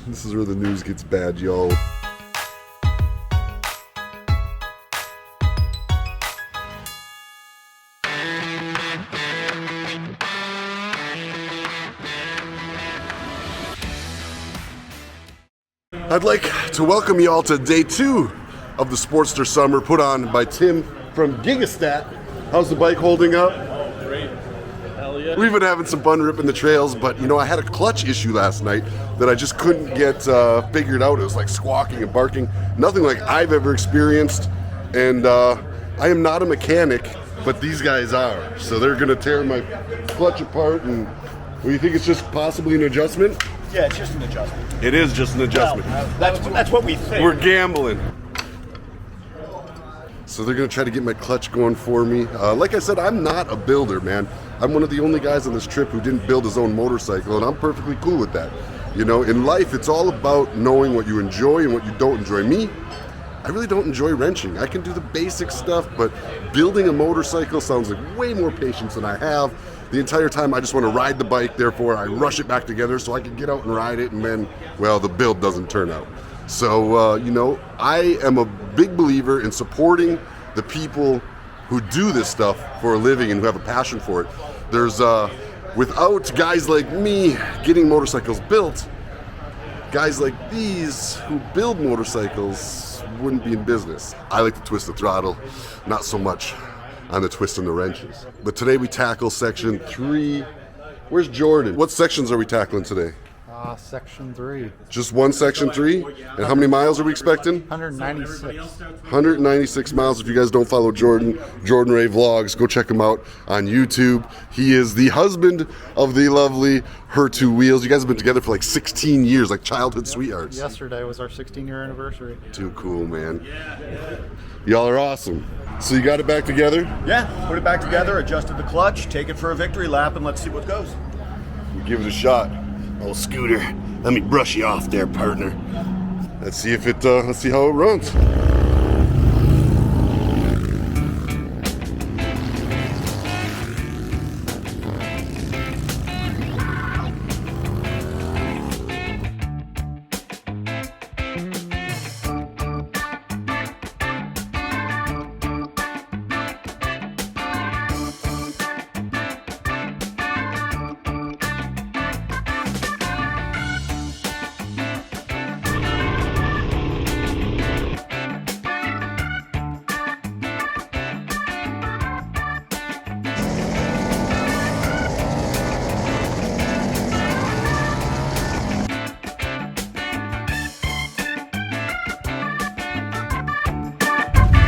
This is where the news gets bad, y'all. I'd like to welcome you all to day 2 of the Sportster Summer put on by Tim from Gigastat. How's the bike holding up? Oh, great. Hell yeah. We've been having some fun ripping the trails, but you know, I had a clutch issue last night that I just couldn't get figured out. It was like squawking and barking. Nothing like I've ever experienced. And I am not a mechanic, but these guys are. So they're gonna tear my clutch apart. And well, you think it's just possibly an adjustment? Yeah, it's just an adjustment. It is just an adjustment. Well, that's what we think. We're gambling. So they're gonna try to get my clutch going for me. Like I said, I'm not a builder, man. I'm one of the only guys on this trip who didn't build his own motorcycle, and I'm perfectly cool with that. You know, in life, it's all about knowing what you enjoy and what you don't enjoy. Me, I really don't enjoy wrenching. I can do the basic stuff, but building a motorcycle sounds like way more patience than I have. The entire time I just want to ride the bike, therefore I rush it back together so I can get out and ride it, and then, well, the build doesn't turn out. So, you know, I am a big believer in supporting the people who do this stuff for a living and who have a passion for it. There's, without guys like me getting motorcycles built, guys like these who build motorcycles wouldn't be in business. I like to twist the throttle, not so much on the twist and the wrenches. But today we tackle section 3. Where's Jordan? What sections are we tackling today? Section 3. Just one section 3? And how many miles are we expecting? 196. 196 miles. If you guys don't follow Jordan Ray Vlogs, go check him out on YouTube. He is the husband of the lovely Her Two Wheels. You guys have been together for like 16 years, like childhood sweethearts. Yesterday was our 16-year anniversary. Too cool, man. Y'all are awesome. So you got it back together? Yeah, put it back together, adjusted the clutch, take it for a victory lap, and let's see what goes. We'll give it a shot. Oh, Scooter, let me brush you off there, partner. Let's see if it. Let's see how it runs.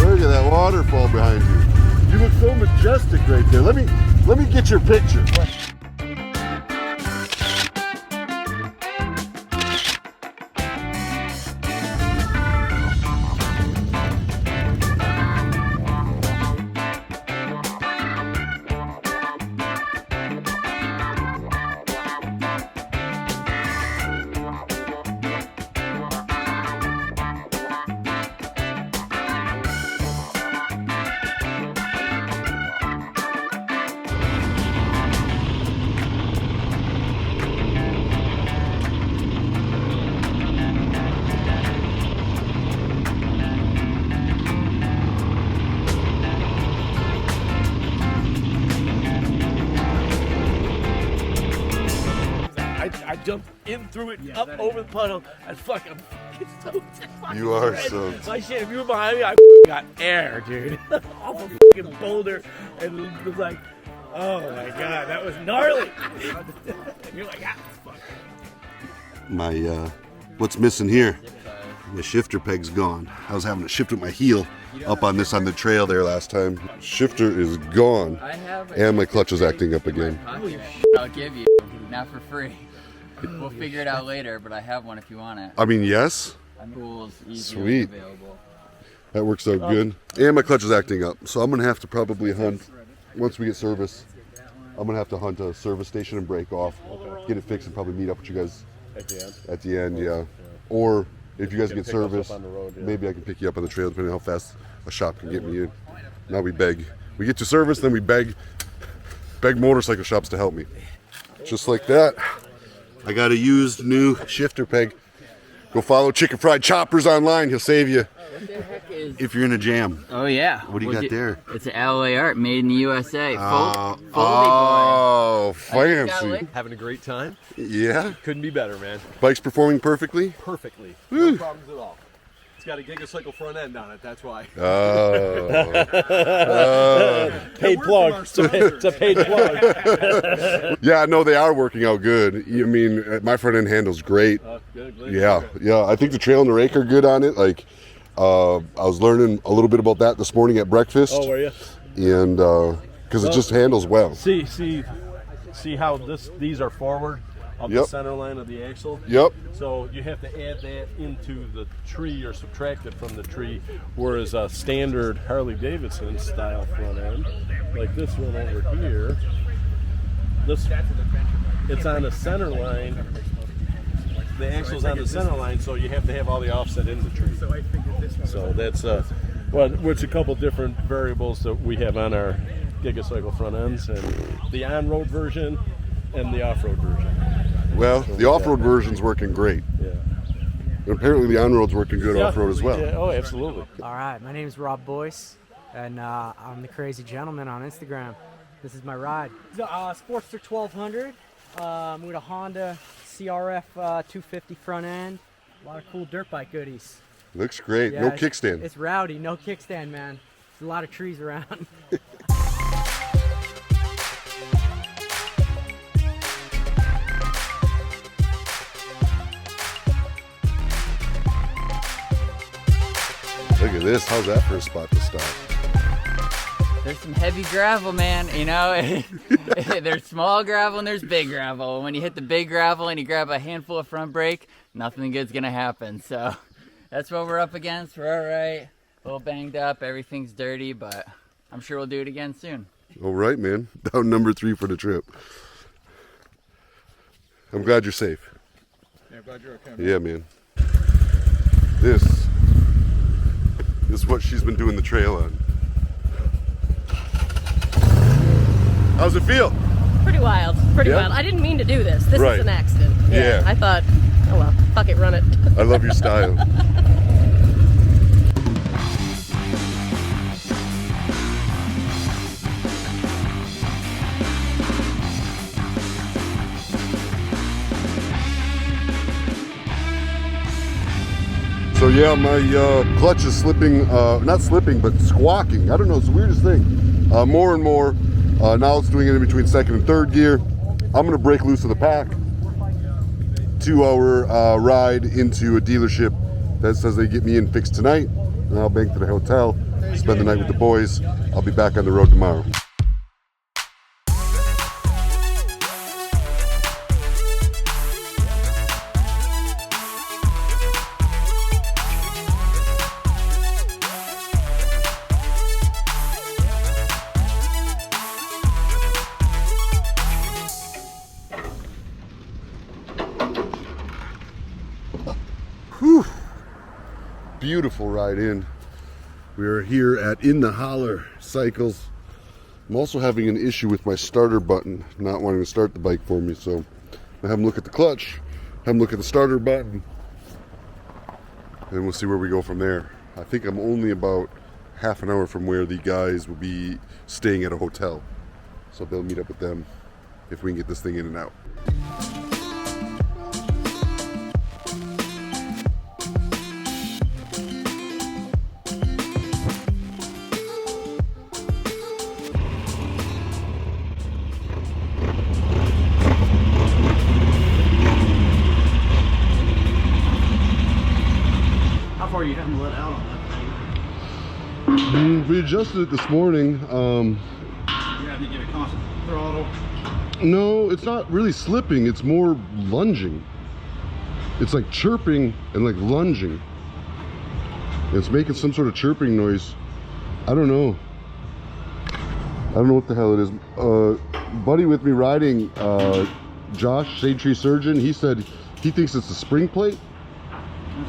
Look at that waterfall behind you. You look so majestic right there. Let me get your picture. I jumped in through it, up over the puddle, and fucking so You are so. my shit, if you were behind me, I got air, dude. Off a fucking boulder, and it was like, oh my god, that was gnarly. And you're like, fuck. My what's missing here? The shifter peg's gone. I was having to shift with my heel up on the trail there last time. Shifter is gone, and my clutch is acting up again. I'll give you, not for free. We'll figure it out later, but I have one if you want it. I mean, yes. Tools, easy, Sweet. available. That works out good. And my clutch is acting up, so I'm gonna have to probably hunt once we get service. I'm gonna have to hunt a service station and break off, get it fixed, and probably meet up with you guys at the end. Yeah. Or if you guys get service, maybe I can pick you up on the trail, depending on how fast a shop can get me in. Now we beg. We get to service, then we beg motorcycle shops to help me. Just like that. I got a used new shifter peg. Go follow Chicken Fried Choppers online. He'll save you What the heck is? if you're in a jam. Oh yeah. What do you got there? It's an alloy art made in the USA. Foldy Oh, boy. I just got fancy. licked. Having a great time. Yeah. Couldn't be better, man. Bike's performing perfectly. Perfectly. No problems at all. It's got a gigacycle front end on it, that's why. Paid plug. It's a paid plug. Yeah, no, they are working out good. I mean, my front end handles great. Good. Yeah. I think the trail and the rake are good on it. Like, I was learning a little bit about that this morning at breakfast. Oh, were you? And because it just handles well. See how these are forward of Yep. the center line of the axle? Yep. So you have to add that into the tree or subtract it from the tree, whereas a standard Harley Davidson style front end, like this one over here, it's on the center line. The axle's on the center line, so you have to have all the offset in the tree. So that's it's a couple different variables that we have on our gigacycle front ends, and the on-road version and the off-road version. Well, the off-road version's working great. Yeah. And apparently the on-road's working good off-road as well. Yeah, oh, absolutely. All right, my name is Rob Boyce, and I'm the Crazy Gentleman on Instagram. This is my ride. Sportster 1200 with a Honda CRF 250 front end. A lot of cool dirt bike goodies. Looks great. Yeah, No kickstand. It's rowdy, no kickstand, man. There's a lot of trees around. Look at this. How's that for a spot to stop? There's some heavy gravel, man. You know, there's small gravel and there's big gravel. And when you hit the big gravel and you grab a handful of front brake, nothing good's gonna happen. So that's what we're up against. We're all right. A little banged up. Everything's dirty, but I'm sure we'll do it again soon. All right, man. Down number 3 for the trip. I'm glad you're safe. Yeah, glad you're okay. Yeah, man. This is what she's been doing the trail on. How's it feel? Pretty wild. Pretty Yeah? wild. I didn't mean to do this. This Right. is an accident. Yeah. I thought, oh well, fuck it, run it. I love your style. So yeah, my clutch is slipping, not slipping, but squawking. I don't know, it's the weirdest thing. More and more. Now it's doing it in between second and third gear. I'm gonna break loose of the pack. 2-hour ride into a dealership that says they get me in fixed tonight. And I'll bank to the hotel, spend the night with the boys. I'll be back on the road tomorrow. Whew. Beautiful ride in. We are here at In the Holler Cycles. I'm also having an issue with my starter button not wanting to start the bike for me, so I have them look at the clutch, have them look at the starter button, and we'll see where we go from there. I think I'm only about half an hour from where the guys will be staying at a hotel, so they'll meet up with them if we can get this thing in and out. You haven't let out on that thing. We adjusted it this morning. You have to get a constant throttle. No, it's not really slipping, it's more lunging. It's like chirping and like lunging. It's making some sort of chirping noise. I don't know. I don't know what the hell it is. Buddy with me riding, Josh, Shade Tree Surgeon, he said he thinks it's the spring plate.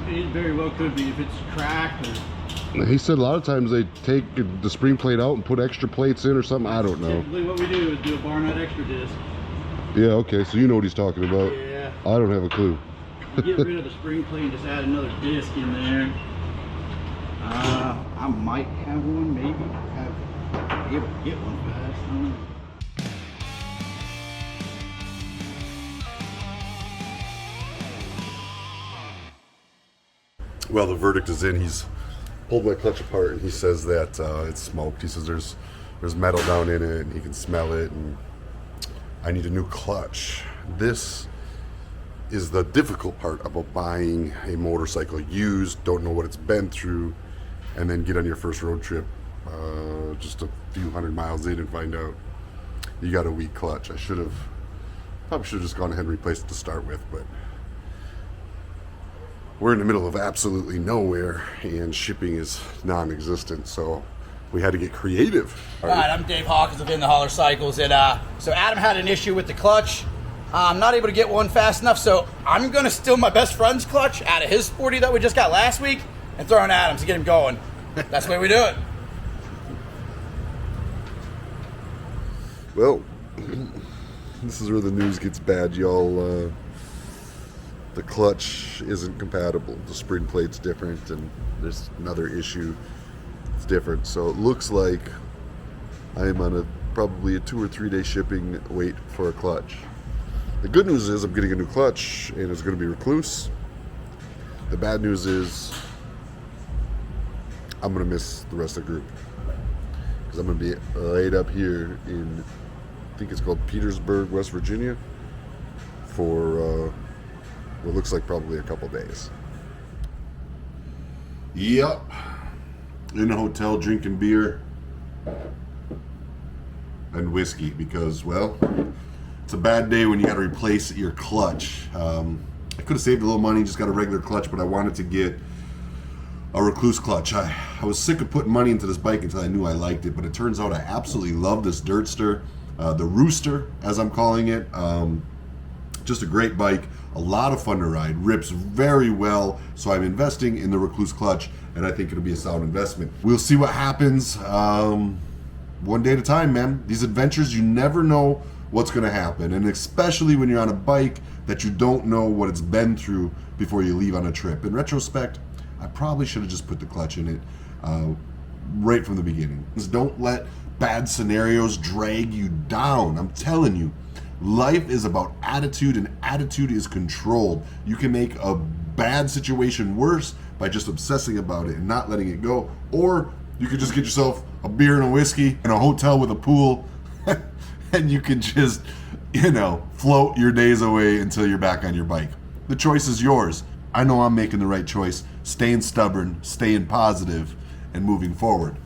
It very well could be if it's cracked or... He said a lot of times they take the spring plate out and put extra plates in or something. I don't know. Typically what we do is do a bar nut extra disc. Yeah, okay, so you know what he's talking about. Yeah. I don't have a clue. Get rid of the spring plate and just add another disc in there. I might have one, maybe. Be able to get one fast. I don't know. Well, the verdict is in. He's pulled my clutch apart, and he says that it's smoked. He says there's metal down in it, and he can smell it, and I need a new clutch. This is the difficult part about buying a motorcycle used, don't know what it's been through, and then get on your first road trip just a few hundred miles in and find out you got a weak clutch. Probably should have just gone ahead and replaced it to start with, but we're in the middle of absolutely nowhere and shipping is non-existent, so we had to get creative. All right, I'm Dave Hawkins of In the Holler Cycles, and so Adam had an issue with the clutch. I'm not able to get one fast enough, so I'm gonna steal my best friend's clutch out of his Sporty that we just got last week and throw in Adam's to get him going. That's the way we do it. Well, this is where the news gets bad, y'all. The clutch isn't compatible. The spring plate's different, and there's another issue. It's different. So it looks like I am on probably a 2 or 3 day shipping wait for a clutch. The good news is I'm getting a new clutch, and it's going to be Recluse. The bad news is I'm going to miss the rest of the group, because I'm going to be laid up here in, I think it's called Petersburg, West Virginia, for what looks like probably a couple days. Yep. In a hotel drinking beer and whiskey, because, well, it's a bad day when you got to replace your clutch. I could have saved a little money, just got a regular clutch, but I wanted to get a Recluse clutch. I was sick of putting money into this bike until I knew I liked it, but it turns out I absolutely love this Dirtster, the Rooster, as I'm calling it. Just a great bike, a lot of fun to ride, rips very well, so I'm investing in the Recluse clutch, and I think it'll be a sound investment. We'll see what happens, one day at a time, man. These adventures, you never know what's going to happen, and especially when you're on a bike that you don't know what it's been through before you leave on a trip. In retrospect, I probably should have just put the clutch in it right from the beginning. Just don't let bad scenarios drag you down. I'm telling you, life is about attitude, and attitude is controlled. You can make a bad situation worse by just obsessing about it and not letting it go, or you could just get yourself a beer and a whiskey in a hotel with a pool and you can just, float your days away until you're back on your bike. The choice is yours. I know I'm making the right choice, staying stubborn, staying positive, and moving forward.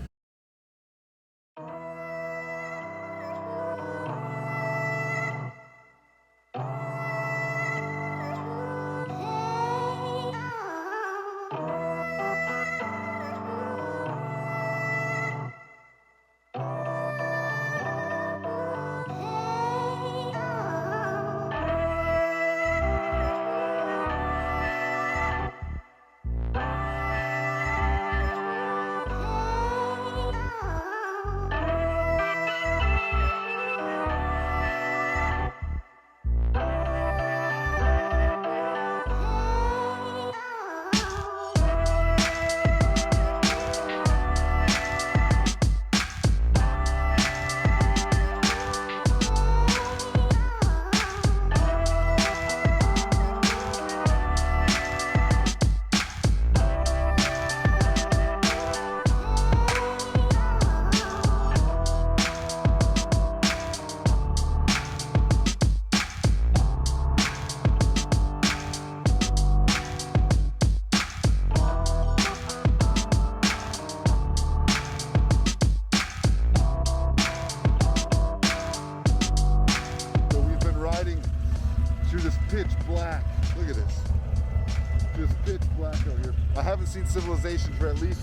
Seen civilization for at least,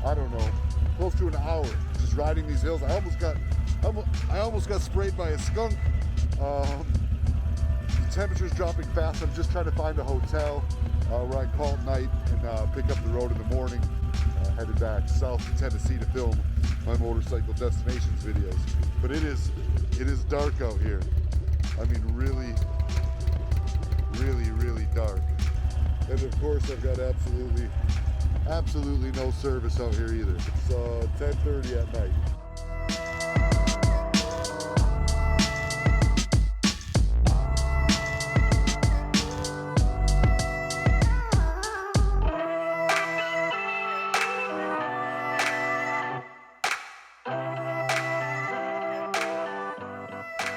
I don't know, close to an hour just riding these hills. I almost got sprayed by a skunk. The temperature's dropping fast. I'm just trying to find a hotel where I can call at night and pick up the road in the morning, headed back south to Tennessee to film my motorcycle destinations videos. But it is dark out here. I mean, really really, really dark. And of course, I've got absolutely no service out here either. It's 10:30 at night.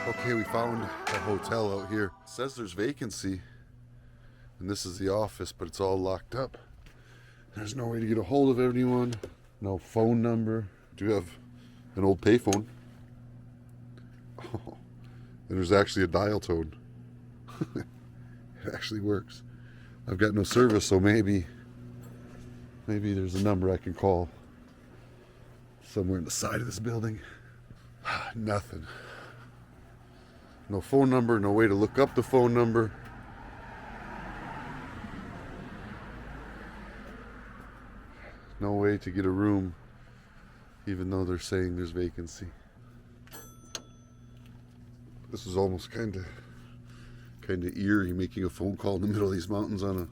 Okay, we found a hotel out here. It says there's vacancy, and this is the office, but it's all locked up. There's no way to get a hold of anyone. No phone number. Do have an old payphone. Oh, and there's actually a dial tone. It actually works. I've got no service, so maybe there's a number I can call somewhere in the side of this building. Nothing. No phone number, no way to look up the phone number. No way to get a room, even though they're saying there's vacancy. This is almost kind of eerie, making a phone call in the middle of these mountains on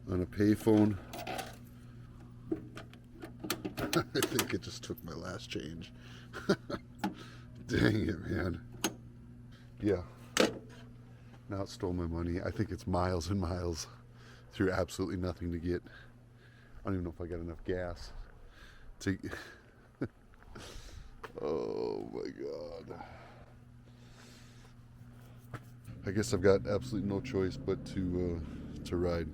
a payphone. I think it just took my last change. Dang it, man. Yeah. Now it stole my money. I think it's miles and miles through absolutely nothing to get. I don't even know if I got enough gas to. Oh my God. I guess I've got absolutely no choice but to ride.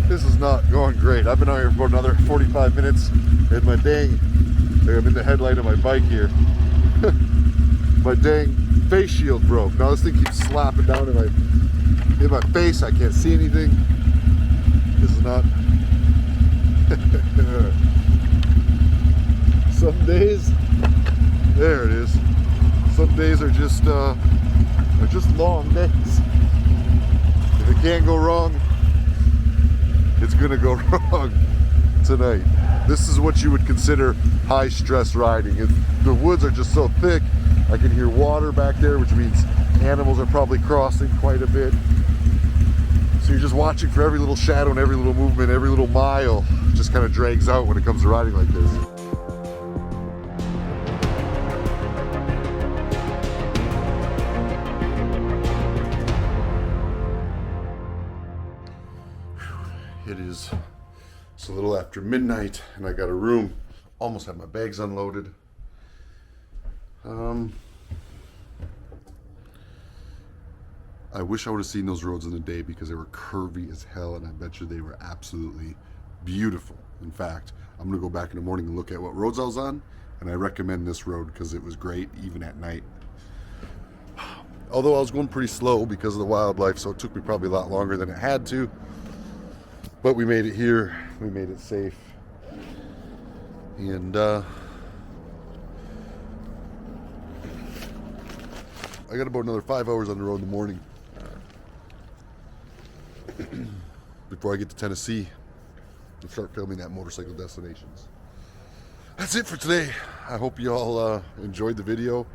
This is not going great. I've been out here for another 45 minutes, and my dang, I'm in the headlight of my bike here. My dang face shield broke. Now this thing keeps slapping down in my face. I can't see anything. This is not. Some days, there it is. Some days are just long days. If it can't go wrong, it's gonna go wrong tonight. This is what you would consider high stress riding. The woods are just so thick. I can hear water back there, which means animals are probably crossing quite a bit. So you're just watching for every little shadow and every little movement, every little mile. It just kind of drags out when it comes to riding like this. It's a little after midnight, and I got a room. Almost have my bags unloaded. I wish I would have seen those roads in the day because they were curvy as hell, and I bet you they were absolutely beautiful. In fact, I'm gonna go back in the morning and look at what roads I was on, and I recommend this road because it was great even at night. Although I was going pretty slow because of the wildlife, so it took me probably a lot longer than it had to. But we made it here, we made it safe, and I got about another 5 hours on the road in the morning before I get to Tennessee and start filming at Motorcycle Destinations. That's it for today. I hope you all enjoyed the video.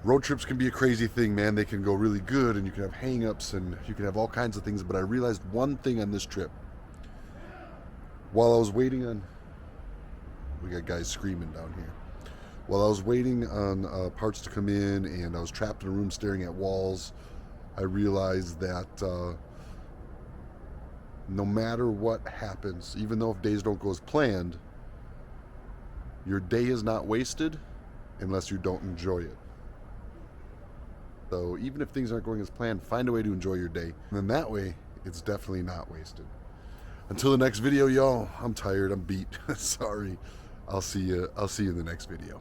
Road trips can be a crazy thing, man. They can go really good, and you can have hang-ups, and you can have all kinds of things, but I realized one thing on this trip. While I was waiting on... We got guys screaming down here. While I was waiting on parts to come in, and I was trapped in a room staring at walls, I realized that no matter what happens, even though if days don't go as planned, your day is not wasted unless you don't enjoy it. So even if things aren't going as planned, find a way to enjoy your day. And then that way, it's definitely not wasted. Until the next video, y'all, I'm tired, I'm beat. Sorry. I'll see you in the next video.